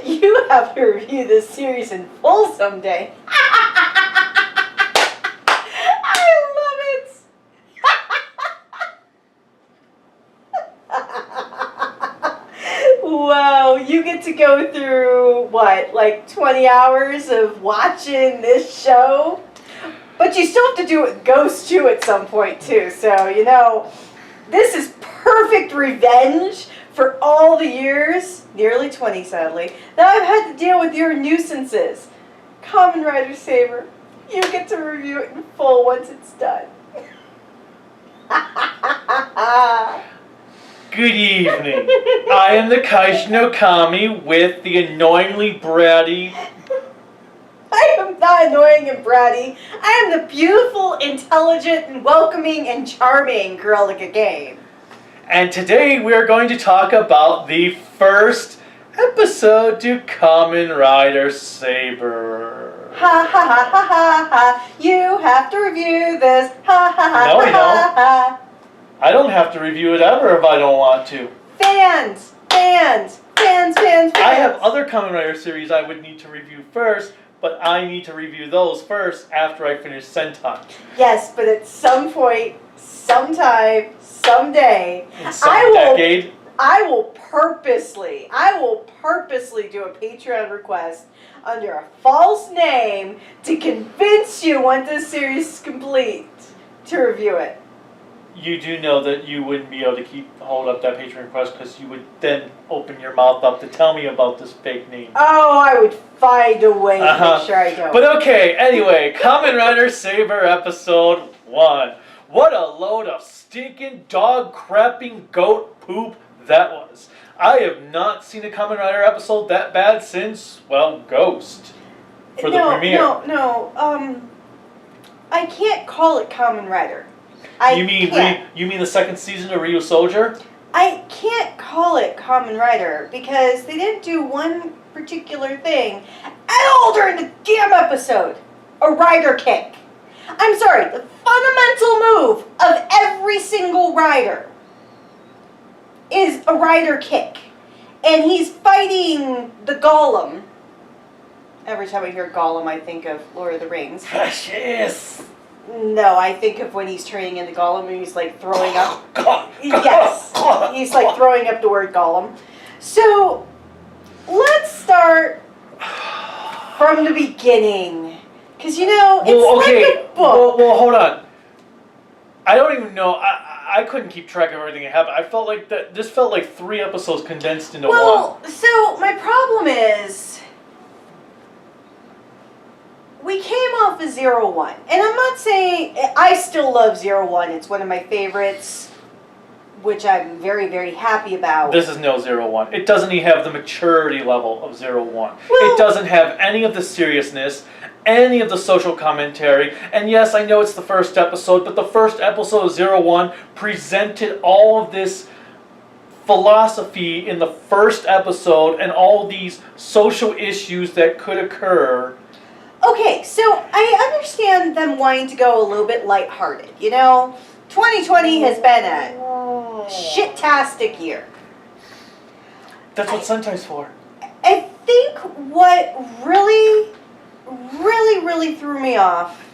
You have to review this series in full someday. I love it. Wow, you get to go through, what, like 20 hours of watching this show? But you still have to do it Ghost too at some point too, so, you know, this is perfect revenge for all the years, nearly 20 sadly, that I've had to deal with your nuisances. Kamen Rider Saber, you get to review it in full once it's done. Good evening. I am the Kaishino Kami with the annoyingly bratty... I am not annoying and bratty. I am the beautiful, intelligent, and welcoming and charming Cruellica Kain. And today we are going to talk about the first episode to Kamen Rider Saber. Ha ha ha ha ha ha. You have to review this. Ha ha ha No, ha I ha ha. I don't have to review it ever if I don't want to. Fans! Fans! Fans, fans, fans! I have other Kamen Rider series I would need to review first, but I need to review those first after I finish Sentai. Yes, but at some point, sometime, someday, In some decade. I will purposely do a Patreon request under a false name to convince you once this series is complete to review it. You do know that you wouldn't be able to hold up that Patreon request because you would then open your mouth up to tell me about this fake name. Oh, I would find a way to make sure I don't. But okay, anyway, Kamen Rider Saber Episode 1. What a load of stinking dog crapping goat poop that was. I have not seen a Kamen Rider episode that bad since, well, Ghost. For the premiere. No, I can't call it Kamen Rider. You mean the second season of Ryu Soldier? I can't call it Kamen Rider because they didn't do one particular thing at all during the damn episode. A rider kick. I'm sorry, the fundamental move of every single rider is a rider kick. And he's fighting the Golem. Every time I hear Golem, I think of Lord of the Rings. Precious! No, I think of when he's turning into Gollum and he's like throwing up. Yes, he's like throwing up the word Gollum. So, let's start from the beginning. Because, you know, it's like a book. Well, hold on. I don't even know. I couldn't keep track of everything that happened. I felt like this felt like 3 episodes condensed into one. Well, so my problem is, we came off of 01, and I'm not saying, I still love 01, it's one of my favorites, which I'm very, very happy about. This is no 01. It doesn't even have the maturity level of 01. Well, it doesn't have any of the seriousness, any of the social commentary, and yes, I know it's the first episode, but the first episode of 01 presented all of this philosophy in the first episode and all these social issues that could occur. Okay, so I understand them wanting to go a little bit lighthearted, you know? 2020 has been a shit-tastic year. That's what Sentai's for. I think what really threw me off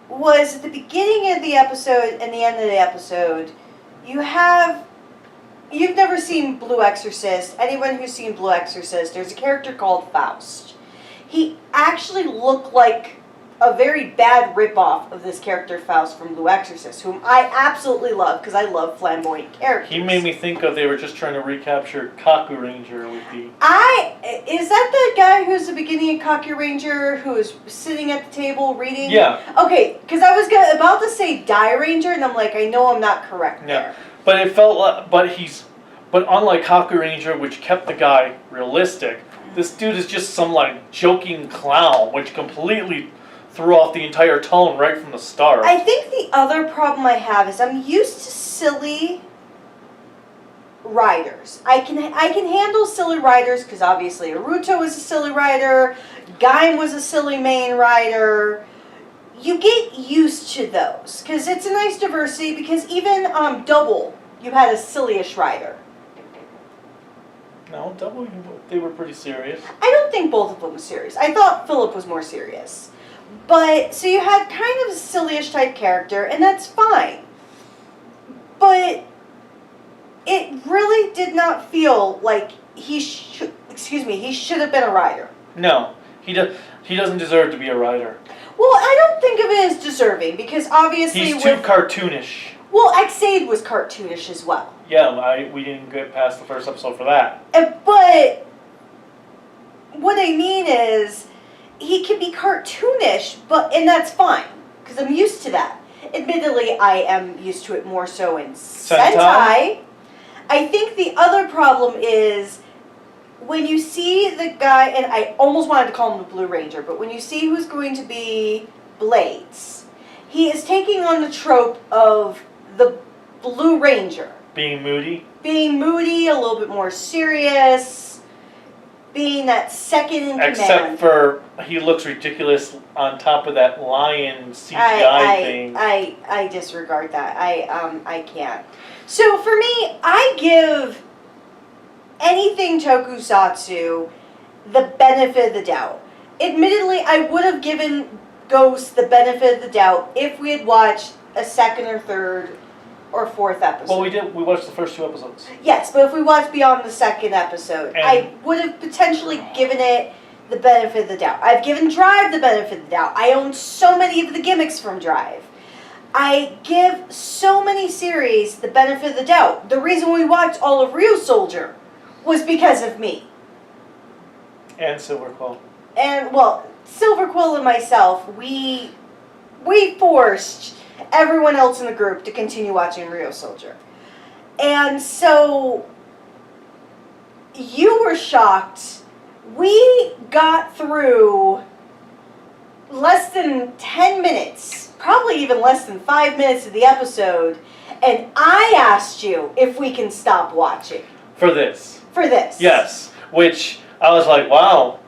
was at the beginning of the episode and the end of the episode, you've never seen Blue Exorcist. Anyone who's seen Blue Exorcist, there's a character called Faust. He actually looked like a very bad ripoff of this character Faust from Blue Exorcist, whom I absolutely love because I love flamboyant characters. He made me think of they were just trying to recapture Kaku Ranger with the... Is that the guy who's the beginning of Kaku Ranger who is sitting at the table reading? Yeah. Okay, because I was about to say Die Ranger, and I'm like, I know I'm not correct there. But it felt like... But unlike Kaku Ranger, which kept the guy realistic, this dude is just some, like, joking clown, which completely threw off the entire tone right from the start. I think the other problem I have is I'm used to silly riders. I can handle silly riders because obviously Naruto was a silly rider, Gaim was a silly main rider. You get used to those because it's a nice diversity because even Double, you had a sillyish rider. No, they were pretty serious. I don't think both of them were serious. I thought Philip was more serious. But, so you had kind of a sillyish type character, and that's fine. But it really did not feel like he should have been a writer. No, he doesn't deserve to be a writer. Well, I don't think of it as deserving, because obviously he's too cartoonish. Well, Xaid was cartoonish as well. Yeah, we didn't get past the first episode for that. But what I mean is, he can be cartoonish, and that's fine, because I'm used to that. Admittedly, I am used to it more so in Sentai. I think the other problem is, when you see the guy, and I almost wanted to call him the Blue Ranger, but when you see who's going to be Blades, he is taking on the trope of the Blue Ranger. Being moody? Being moody, a little bit more serious, being that second in command. Except for he looks ridiculous on top of that lion CGI thing. I disregard that. I can't. So for me, I give anything tokusatsu the benefit of the doubt. Admittedly, I would have given Ghost the benefit of the doubt if we had watched a second or third or fourth episode. Well, we did. We watched the first 2 episodes. Yes, but if we watched beyond the second episode, I would have potentially given it the benefit of the doubt. I've given Drive the benefit of the doubt. I own so many of the gimmicks from Drive. I give so many series the benefit of the doubt. The reason we watched all of Real Soldier was because of me. And Silver Quill. And, well, Silver Quill and myself, we forced everyone else in the group to continue watching Real Soldier. And so, you were shocked. We got through less than 10 minutes, probably even less than 5 minutes of the episode, and I asked you if we can stop watching. For this. For this. Yes. Which, I was like, wow.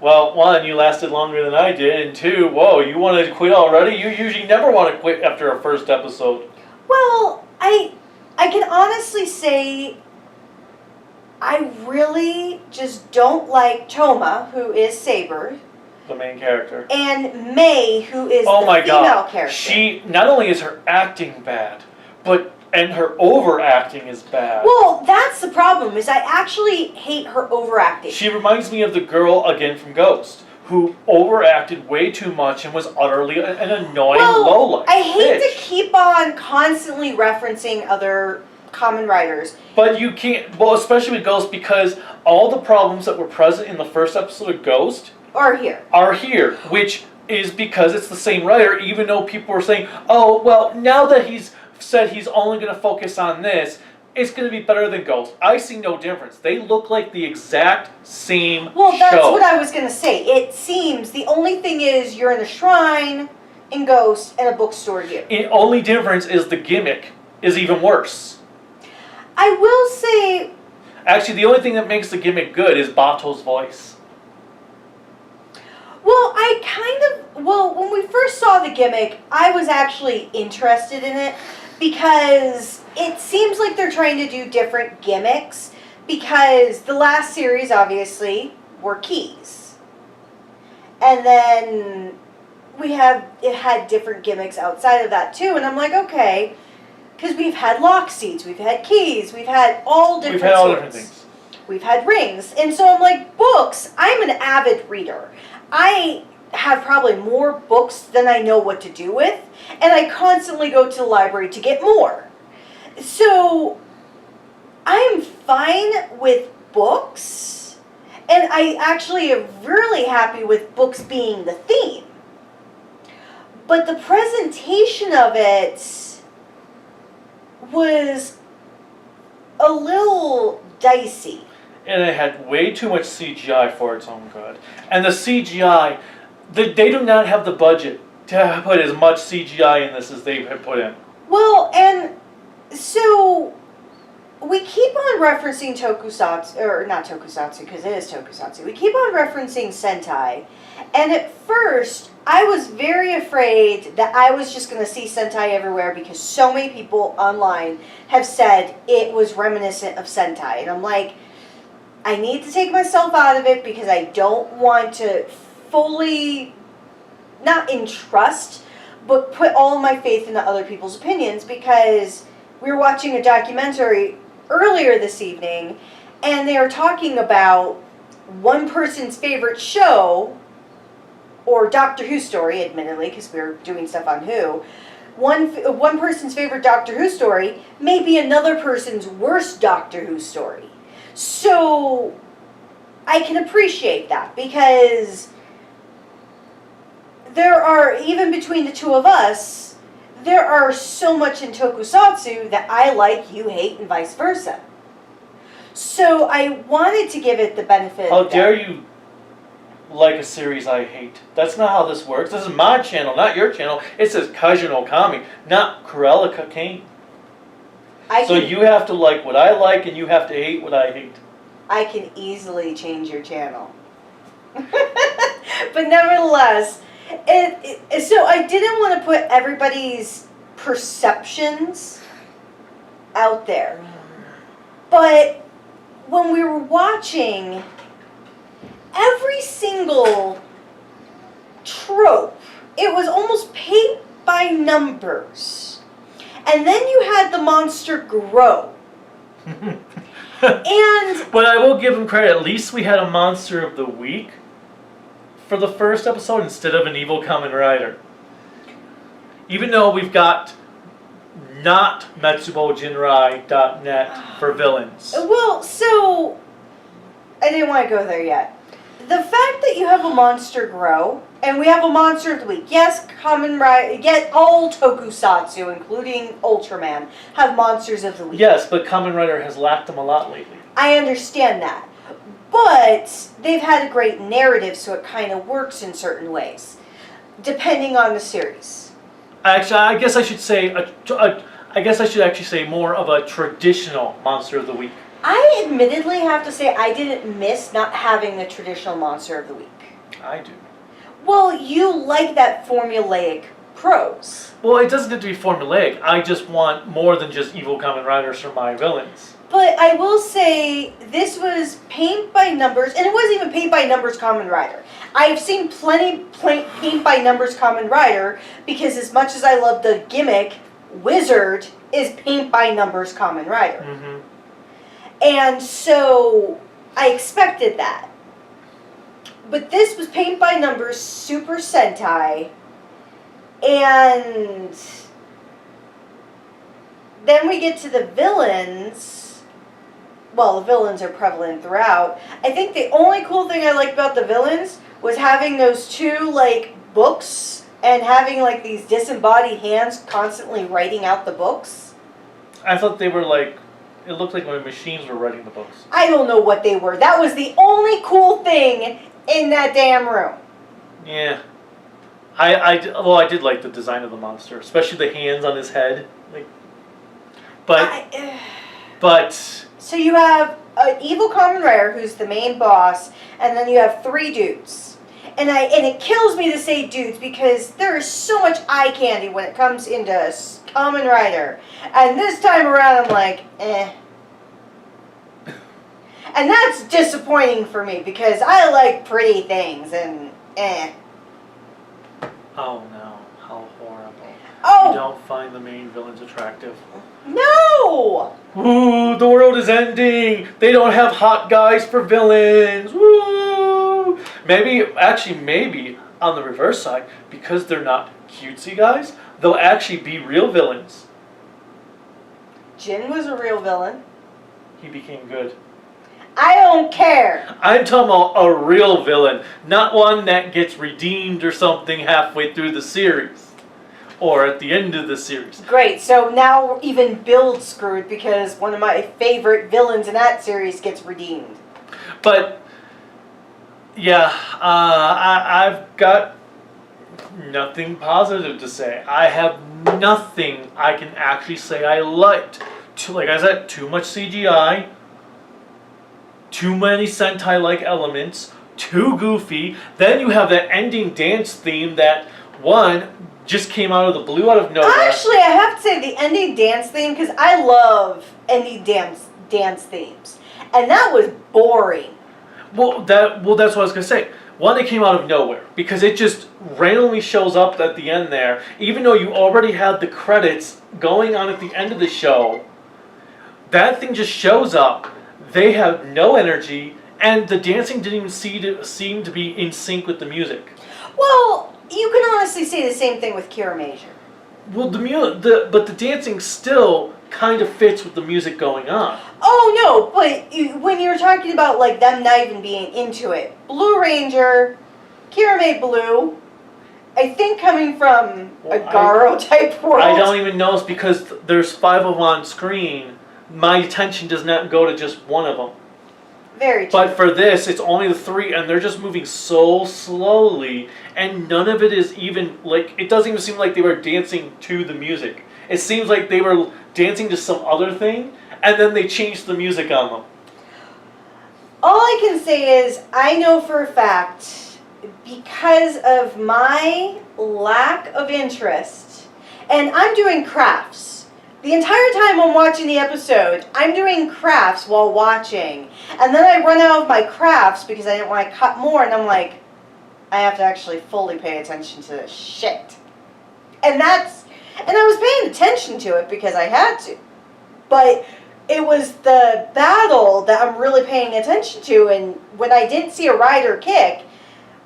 Well, 1, you lasted longer than I did, and 2, whoa, you wanted to quit already? You usually never want to quit after a first episode. Well, I can honestly say I really just don't like Toma, who is Saber. The main character. And May, who is the female character. She, not only is her acting bad, and her overacting is bad. Well, that's the problem, is I actually hate her overacting. She reminds me of the girl, again, from Ghost, who overacted way too much and was utterly an annoying lowlife. I hate to keep on constantly referencing other Kamen Riders. But you can't, well, especially with Ghost, because all the problems that were present in the first episode of Ghost are here, which is because it's the same writer, even though people were saying, oh, well, now that he's said he's only going to focus on this, it's going to be better than Ghost. I see no difference. They look like the exact same Well, that's show. what I was going to say. It seems the only thing is you're in a shrine in Ghost and a bookstore here. The only difference is the gimmick is even worse. I will say... Actually, the only thing that makes the gimmick good is Bato's voice. Well, when we first saw the gimmick, I was actually interested in it because it seems like they're trying to do different gimmicks because the last series, obviously, were keys. And then it had different gimmicks outside of that, too. And I'm like, okay, because we've had lock seats, we've had keys, we've had all different things. We've had rings. And so I'm like, books, I'm an avid reader. I have probably more books than I know what to do with, and I constantly go to the library to get more. So I am fine with books, and I actually am really happy with books being the theme. But the presentation of it was a little dicey. And it had way too much CGI for its own good. And the CGI, they do not have the budget to put as much CGI in this as they have put in. Well, and so we keep on referencing tokusatsu, or not tokusatsu, because it is tokusatsu. We keep on referencing Sentai. And at first, I was very afraid that I was just going to see Sentai everywhere because so many people online have said it was reminiscent of Sentai. And I'm like, I need to take myself out of it because I don't want to fully, not entrust, but put all of my faith into other people's opinions, because we were watching a documentary earlier this evening and they were talking about one person's favorite show, or Doctor Who story, admittedly, because we were doing stuff on Who. One person's favorite Doctor Who story may be another person's worst Doctor Who story. So I can appreciate that, because there are, even between the two of us, there are so much in tokusatsu that I like, you hate, and vice versa. So I wanted to give it the benefit How of the dare you like a series I hate? That's not how this works. This is my channel, not your channel. It says Kaijin Okami, not Cruellica Kain. So you have to like what I like, and you have to hate what I hate. I can easily change your channel. But nevertheless, so I didn't want to put everybody's perceptions out there. But when we were watching, every single trope, it was almost paint by numbers. And then you had the monster grow. And but I will give him credit. At least we had a monster of the week for the first episode instead of an evil Kamen Rider. Even though we've got not MetsuboJinrai.net for villains. well, so I didn't want to go there yet. The fact that you have a monster grow, and we have a monster of the week. Yes, Kamen Rider, yet all tokusatsu, including Ultraman, have monsters of the week. Yes, but Kamen Rider has lacked them a lot lately. I understand that. But they've had a great narrative, so it kind of works in certain ways, depending on the series. Actually, I guess I should say, I guess I should actually say more of a traditional monster of the week. I admittedly have to say I didn't miss not having the traditional monster of the week. I do. Well, you like that formulaic prose. Well, it doesn't have to be formulaic. I just want more than just evil Kamen Riders for my villains. But I will say this was paint by numbers, and it wasn't even paint by numbers Kamen Rider. I've seen plenty paint by numbers Kamen Rider, because as much as I love the gimmick, Wizard is paint by numbers Kamen Rider. Mm-hmm. And so I expected that. But this was paint by numbers, Super Sentai, and then we get to the villains. Well, the villains are prevalent throughout. I think the only cool thing I liked about the villains was having those two, like, books and having, like, these disembodied hands constantly writing out the books. I thought they were like, it looked like when machines were writing the books. I don't know what they were. That was the only cool thing in that damn room. Yeah. I did like the design of the monster, especially the hands on his head. Like, but So you have an evil Kamen Rider who's the main boss, and then you have three dudes. And it kills me to say dudes, because there is so much eye candy when it comes into Kamen Rider. And this time around I'm like, eh. And that's disappointing for me, because I like pretty things, and eh. oh no, how horrible. Oh! You don't find the main villains attractive. No! Ooh, the world is ending. They don't have hot guys for villains. Woo! Maybe on the reverse side, because they're not cutesy guys, they'll actually be real villains. Jin was a real villain. He became good. I don't care. I'm talking about a real villain, not one that gets redeemed or something halfway through the series. Or at the end of the series. Great, so now even Bill's screwed, because one of my favorite villains in that series gets redeemed. But, yeah, I've got nothing positive to say. I have nothing I can actually say I liked. Like I said, too much CGI, too many Sentai-like elements, too goofy. Then you have that ending dance theme that, one, just came out of the blue, out of nowhere. Actually, I have to say the ending dance theme, because I love ending dance themes. And that was boring. Well, that's what I was gonna say. One, it came out of nowhere because it just randomly shows up at the end there, even though you already had the credits going on at the end of the show. That thing just shows up. They have no energy, and the dancing didn't even seem to be in sync with the music. Well, you can honestly say the same thing with Kira Major. Well, but the dancing still kind of fits with the music going on. Oh no, but when you're talking about like them not even being into it, Blue Ranger, Kira made Blue, I think coming from a Garo type world. I don't even know, it's because there's 5 of them on screen. My attention does not go to just one of them. Very true. But for this, it's only the 3, and they're just moving so slowly, and none of it is even, like, it doesn't even seem like they were dancing to the music. It seems like they were dancing to some other thing, and then they changed the music on them. All I can say is, I know for a fact, because of my lack of interest, and I'm doing crafts. The entire time I'm watching the episode, I'm doing crafts while watching. And then I run out of my crafts because I didn't want to cut more, and I'm like, I have to actually fully pay attention to this shit. And I was paying attention to it because I had to. But it was the battle that I'm really paying attention to, and when I didn't see a rider kick,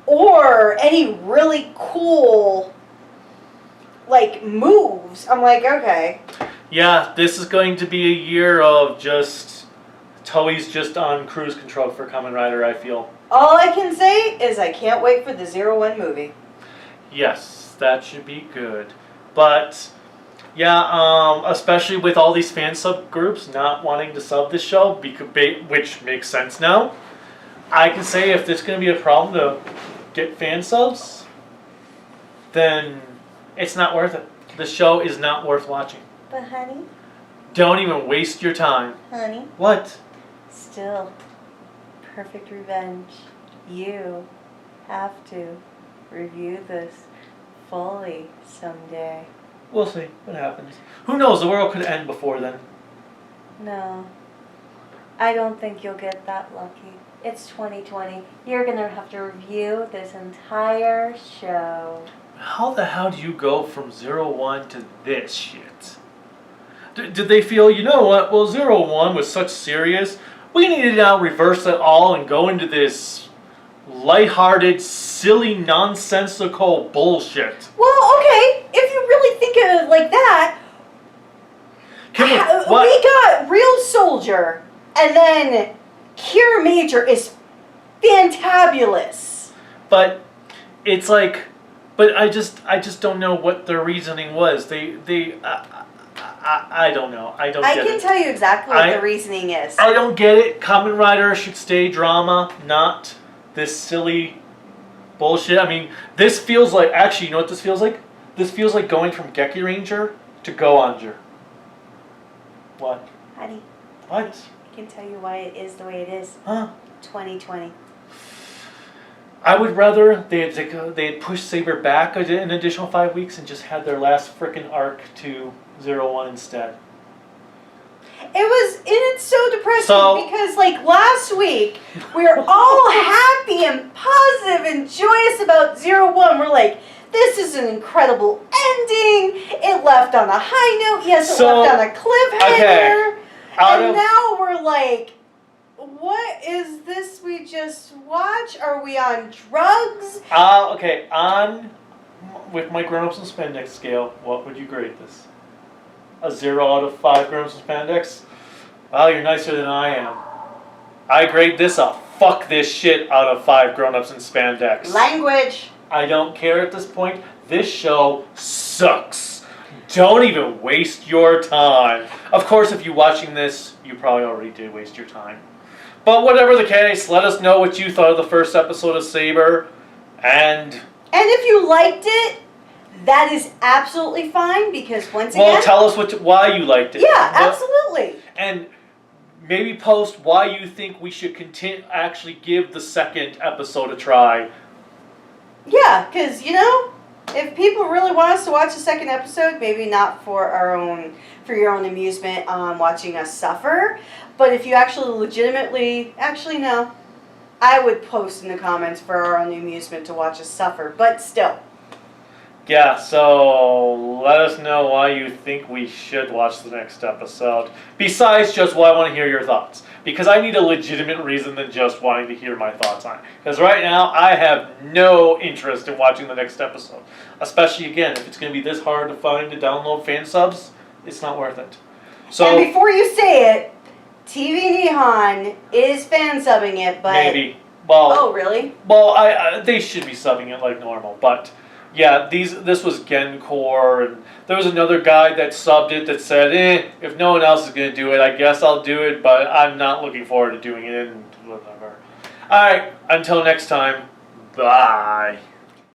or any really cool, like, moves, I'm like, okay. Yeah, this is going to be a year of just Toei's just on cruise control for Kamen Rider, I feel. All I can say is I can't wait for the 01 movie. Yes, that should be good. But yeah, especially with all these fan subgroups not wanting to sub this show, which makes sense now. I can say if there's going to be a problem to get fan subs, then it's not worth it. The show is not worth watching. But honey? Don't even waste your time. Honey? What? Still, Perfect Revenge. You have to review this fully someday. We'll see what happens. Who knows? The world could end before then. No. I don't think you'll get that lucky. It's 2020. You're going to have to review this entire show. How the hell do you go from 01 to this shit? Did they feel, you know what, well 01 was such serious, we need to now reverse it all and go into this lighthearted, silly, nonsensical bullshit? Well, okay, if you really think of it like that, we got Real Soldier, and then Kira Major is fantabulous. But it's like, I just don't know what their reasoning was. I don't know. I can tell you exactly what the reasoning is. I don't get it. Kamen Rider should stay drama, not this silly bullshit. I mean, this feels like, actually, you know what this feels like? This feels like going from Geki Ranger to Go-Onger. What? Honey. What? I can tell you why it is the way it is. Huh? 2020. I would rather they had pushed Saber back an additional 5 weeks and just had their last frickin' arc to 01 instead. It's so depressing because like last week we were all happy and positive and joyous about 01. We're like, this is an incredible ending. It left on a high note. Yes, it left on a cliffhanger. Okay. And now we're like, what is this we just watched? Are we on drugs? Okay, with my grown-ups and spandex scale, what would you grade this? A 0 out of 5 grown-ups and spandex? Well, you're nicer than I am. I grade this a fuck this shit out of 5 grown-ups and spandex. Language. I don't care at this point. This show sucks. Don't even waste your time. Of course, if you're watching this, you probably already did waste your time. But whatever the case, let us know what you thought of the first episode of Saber. And if you liked it, that is absolutely fine because once again... Well, tell us why you liked it. Yeah, absolutely. And maybe post why you think we should actually give the second episode a try. Yeah, because, If people really want us to watch the second episode, maybe not for your own amusement, watching us suffer, but if you actually legitimately, actually no, I would post in the comments for our own amusement to watch us suffer, but still. Yeah, so let us know why you think we should watch the next episode. Besides just, well, I want to hear your thoughts. Because I need a legitimate reason than just wanting to hear my thoughts on it. Because right now, I have no interest in watching the next episode. Especially, again, if it's going to be this hard to find to download fan subs, it's not worth it. So, And before you say it, TV Nihon is fan subbing it, but... maybe. Well, oh, really? Well, they should be subbing it like normal, but... yeah, this was Gencore, and there was another guy that subbed it that said, if no one else is going to do it, I guess I'll do it, but I'm not looking forward to doing it, and whatever. Alright, until next time, bye.